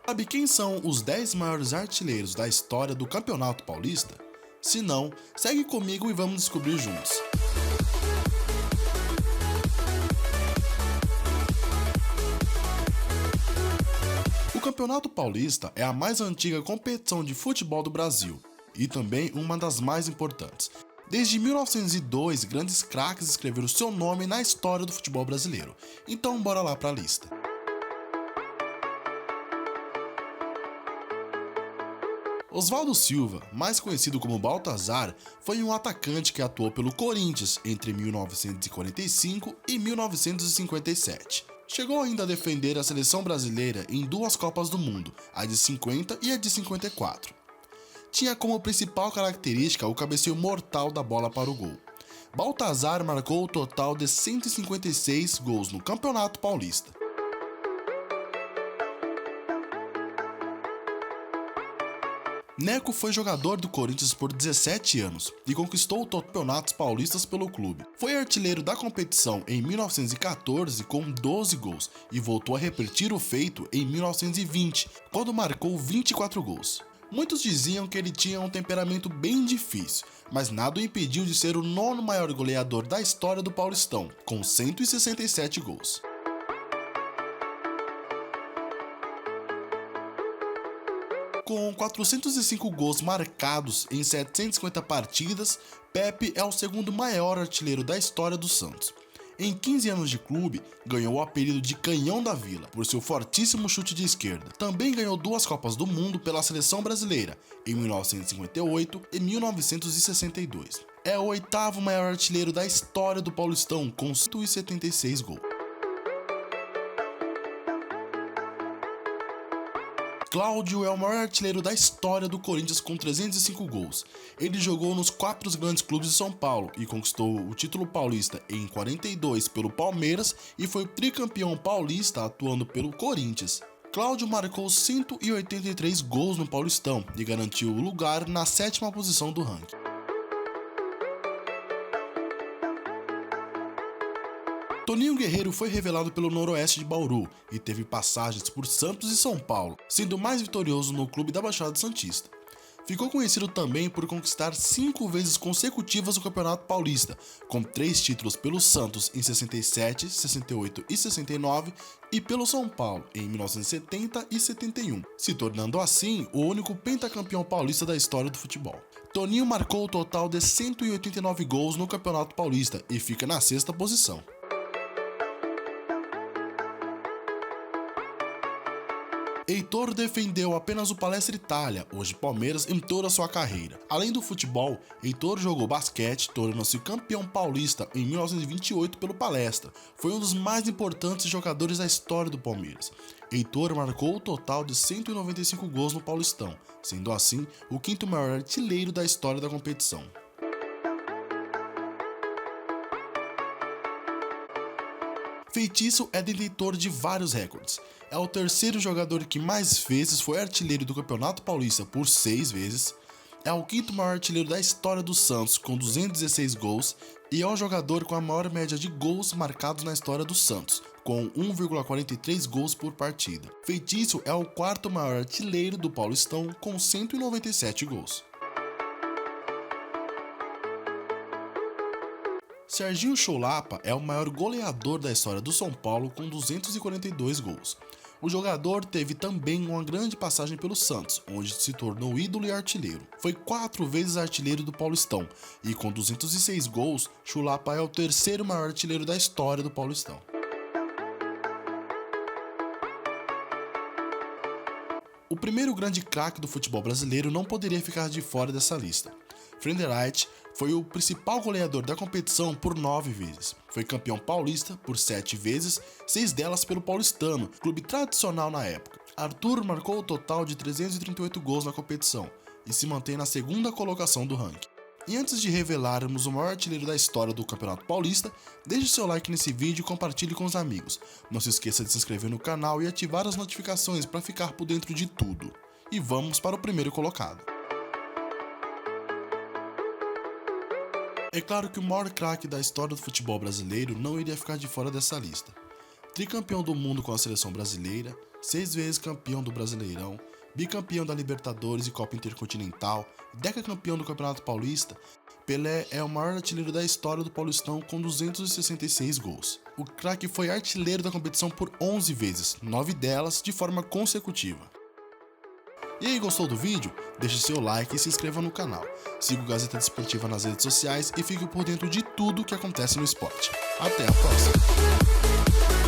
Sabe quem são os 10 maiores artilheiros da história do Campeonato Paulista? Se não, segue comigo e vamos descobrir juntos. O Campeonato Paulista é a mais antiga competição de futebol do Brasil e também uma das mais importantes. Desde 1902, grandes craques escreveram seu nome na história do futebol brasileiro. Então bora lá para a lista. Oswaldo Silva, mais conhecido como Baltazar, foi um atacante que atuou pelo Corinthians entre 1945 e 1957. Chegou ainda a defender a seleção brasileira em duas Copas do Mundo, a de 50 e a de 54. Tinha como principal característica o cabeceio mortal da bola para o gol. Baltazar marcou o total de 156 gols no Campeonato Paulista. Neco foi jogador do Corinthians por 17 anos e conquistou campeonatos paulistas pelo clube. Foi artilheiro da competição em 1914 com 12 gols e voltou a repetir o feito em 1920, quando marcou 24 gols. Muitos diziam que ele tinha um temperamento bem difícil, mas nada o impediu de ser o nono maior goleador da história do Paulistão, com 167 gols. Com 405 gols marcados em 750 partidas, Pepe é o segundo maior artilheiro da história do Santos. Em 15 anos de clube, ganhou o apelido de Canhão da Vila, por seu fortíssimo chute de esquerda. Também ganhou duas Copas do Mundo pela seleção brasileira, em 1958 e 1962. É o oitavo maior artilheiro da história do Paulistão, com 176 gols. Cláudio é o maior artilheiro da história do Corinthians com 305 gols. Ele jogou nos 4 grandes clubes de São Paulo e conquistou o título paulista em 42 pelo Palmeiras e foi tricampeão paulista atuando pelo Corinthians. Cláudio marcou 183 gols no Paulistão e garantiu o lugar na 7ª posição do ranking. Toninho Guerreiro foi revelado pelo Noroeste de Bauru e teve passagens por Santos e São Paulo, sendo mais vitorioso no clube da Baixada Santista. Ficou conhecido também por conquistar 5 vezes consecutivas o Campeonato Paulista, com 3 títulos pelo Santos em 67, 68 e 69 e pelo São Paulo em 1970 e 71, se tornando assim o único pentacampeão paulista da história do futebol. Toninho marcou o total de 189 gols no Campeonato Paulista e fica na 6ª posição. Heitor defendeu apenas o Palestra Itália, hoje Palmeiras, em toda a sua carreira. Além do futebol, Heitor jogou basquete, tornando-se campeão paulista em 1928 pelo Palestra. Foi um dos mais importantes jogadores da história do Palmeiras. Heitor marcou o total de 195 gols no Paulistão, sendo assim o 5º maior artilheiro da história da competição. Feitiço é detentor de vários recordes. É o 3º jogador que mais vezes foi artilheiro do Campeonato Paulista por 6 vezes. É o 5º maior artilheiro da história do Santos com 216 gols e é o jogador com a maior média de gols marcados na história do Santos, com 1,43 gols por partida. Feitiço é o 4º maior artilheiro do Paulistão com 197 gols. Serginho Chulapa é o maior goleador da história do São Paulo com 242 gols. O jogador teve também uma grande passagem pelo Santos, onde se tornou ídolo e artilheiro. Foi 4 vezes artilheiro do Paulistão e com 206 gols, Chulapa é o 3º maior artilheiro da história do Paulistão. O primeiro grande craque do futebol brasileiro não poderia ficar de fora dessa lista. Frederich foi o principal goleador da competição por 9 vezes. Foi campeão paulista por 7 vezes, 6 delas pelo Paulistano, clube tradicional na época. Arthur marcou o total de 338 gols na competição e se mantém na 2ª colocação do ranking. E antes de revelarmos o maior artilheiro da história do Campeonato Paulista, deixe seu like nesse vídeo e compartilhe com os amigos. Não se esqueça de se inscrever no canal e ativar as notificações para ficar por dentro de tudo. E vamos para o primeiro colocado. É claro que o maior craque da história do futebol brasileiro não iria ficar de fora dessa lista. Tricampeão do mundo com a seleção brasileira, 6 vezes campeão do Brasileirão, bicampeão da Libertadores e Copa Intercontinental, decacampeão do Campeonato Paulista, Pelé é o maior artilheiro da história do Paulistão com 266 gols. O craque foi artilheiro da competição por 11 vezes, 9 delas de forma consecutiva. E aí, gostou do vídeo? Deixe seu like e se inscreva no canal. Siga o Gazeta Desportiva nas redes sociais e fique por dentro de tudo o que acontece no esporte. Até a próxima!